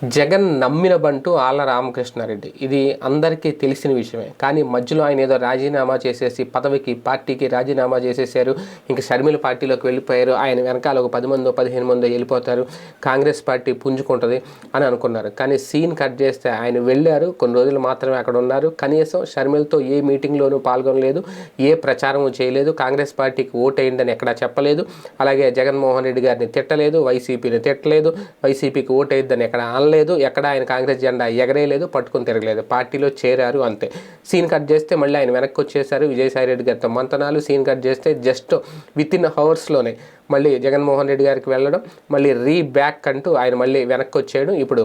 జగన్ నమ్మిన బంటు ఆళ్ల రామకృష్ణారెడ్డి. ఇది అందరికీ తెలిసిన విషయమే. కానీ మధ్యలో ఆయన ఏదో రాజీనామా చేసేసి పార్టీకి రాజీనామా చేసేసారు. ఇంకా షర్మిల పార్టీలోకి వెళ్ళిపోయారు. ఆయన వెనకాల ఒక 10 మందో 15 మందో వెళ్ళిపోతారు, కాంగ్రెస్ పార్టీ పుంజుకుంటుంది అని అనుకున్నారు. కానీ సీన్ కట్ చేస్తే ఆయన వెళ్ళారు, కొన్ని రోజులు మాత్రమే అక్కడ ఉన్నారు. కనీసం షర్మిలతో ఏ మీటింగ్లోనూ పాల్గొనలేదు, ఏ ప్రచారం చేయలేదు, కాంగ్రెస్ పార్టీకి ఓటేయండి ఎక్కడా చెప్పలేదు. అలాగే జగన్మోహన్ రెడ్డి గారిని తిట్టలేదు, వైసీపీని తిట్టలేదు, వైసీపీకి ఓటేయద్దని ఎక్కడ లేదు, ఎక్కడ ఆయన కాంగ్రెస్ జెండా ఎగరేయలేదు, పట్టుకొని తిరగలేదు. పార్టీలో చేరారు అంతే. సీన్ కట్ చేస్తే మళ్ళీ ఆయన వెనక్కి వచ్చేసారు. విజయసాయి రెడ్డి గారితో మంతనాలు. సీన్ కట్ చేస్తే జస్ట్ వితిన్ అవర్స్లోనే మళ్ళీ జగన్మోహన్ రెడ్డి గారికి వెళ్ళడం, మళ్ళీ బ్యాక్ అంటూ ఆయన మళ్ళీ వెనక్కి వచ్చేయడం. ఇప్పుడు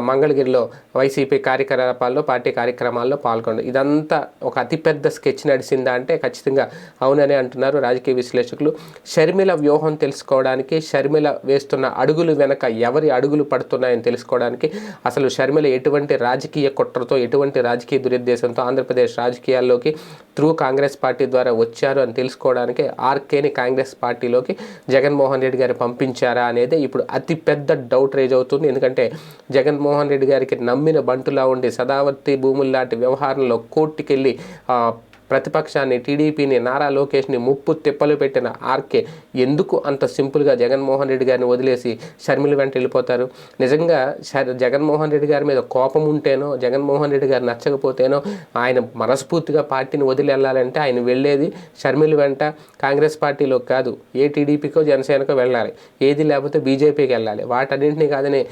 మంగళగిరిలో వైసీపీ కార్యకలాపాల్లో, పార్టీ కార్యక్రమాల్లో పాల్గొనడం. ఇదంతా ఒక అతిపెద్ద స్కెచ్ నడిచిందా అంటే ఖచ్చితంగా అవుననే అంటున్నారు రాజకీయ విశ్లేషకులు. షర్మిల వ్యూహం తెలుసుకోవడానికి, షర్మిల వేస్తున్న అడుగులు వెనక ఎవరి అడుగులు పడుతున్నాయని తెలుసుకోవడానికి, అసలు షర్మిల ఎటువంటి రాజకీయ కుట్రతో, ఎటువంటి రాజకీయ దురుద్దేశంతో ఆంధ్రప్రదేశ్ రాజకీయాల్లోకి త్రూ కాంగ్రెస్ పార్టీ ద్వారా వచ్చారు అని తెలుసుకోవడానికి ఆర్కేని కాంగ్రెస్ పార్టీలోకి జగన్మోహన్ రెడ్డి గారు పంపించారా అనేది ఇప్పుడు అతిపెద్ద డౌట్ రేజ్ అవుతుంది. ఎందుకంటే జగన్మోహన్ రెడ్డి గారికి నమ్మిన బంటులా ఉండి సదావర్తి భూములు లాంటి వ్యవహారంలో కోర్టుకెళ్ళి ప్రతిపక్షాన్ని, టీడీపీని, నారా లోకేష్ని ముప్పు తిప్పలు పెట్టిన ఆర్కే ఎందుకు అంత సింపుల్గా జగన్మోహన్ రెడ్డి గారిని వదిలేసి షర్మిల వెంట వెళ్ళిపోతారు? నిజంగా జగన్మోహన్ రెడ్డి గారి మీద కోపం ఉంటేనో, జగన్మోహన్ రెడ్డి గారు నచ్చకపోతేనో, ఆయన మనస్ఫూర్తిగా పార్టీని వదిలి వెళ్ళాలంటే ఆయన వెళ్ళేది షర్మిల వెంట కాంగ్రెస్ పార్టీలో కాదు, ఏ టీడీపీకో జనసేనకో వెళ్ళాలి, ఏది లేకపోతే బీజేపీకి వెళ్ళాలి. వాటన్నింటినీ కాదని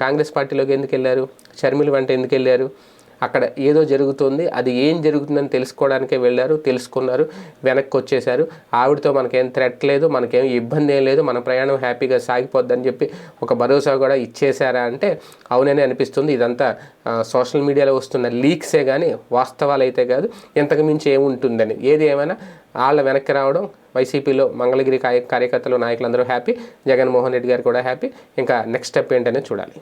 కాంగ్రెస్ పార్టీలోకి ఎందుకు వెళ్ళారు? షర్మిల వెంట ఎందుకు వెళ్ళారు? అక్కడ ఏదో జరుగుతుంది, అది ఏం జరుగుతుందని తెలుసుకోవడానికే వెళ్ళారు, తెలుసుకున్నారు, వెనక్కి వచ్చేసారు. ఆవిడతో మనకేం థ్రెట్ లేదు, మనకేం ఇబ్బంది ఏం లేదు, మన ప్రయాణం హ్యాపీగా సాగిపోద్దని చెప్పి ఒక భరోసా కూడా ఇచ్చేశారా అంటే అవుననే అనిపిస్తుంది. ఇదంతా సోషల్ మీడియాలో వస్తున్న లీక్సే కానీ వాస్తవాలు అయితే కాదు. ఇంతకు మించి ఏముంటుందని. ఏది ఏమైనా వాళ్ళ వెనక్కి రావడం, వైసీపీలో మంగళగిరి కార్యకర్తలు, నాయకులందరూ హ్యాపీ, జగన్మోహన్ రెడ్డి గారు కూడా హ్యాపీ. ఇంకా నెక్స్ట్ స్టెప్ ఏంటనేది చూడాలి.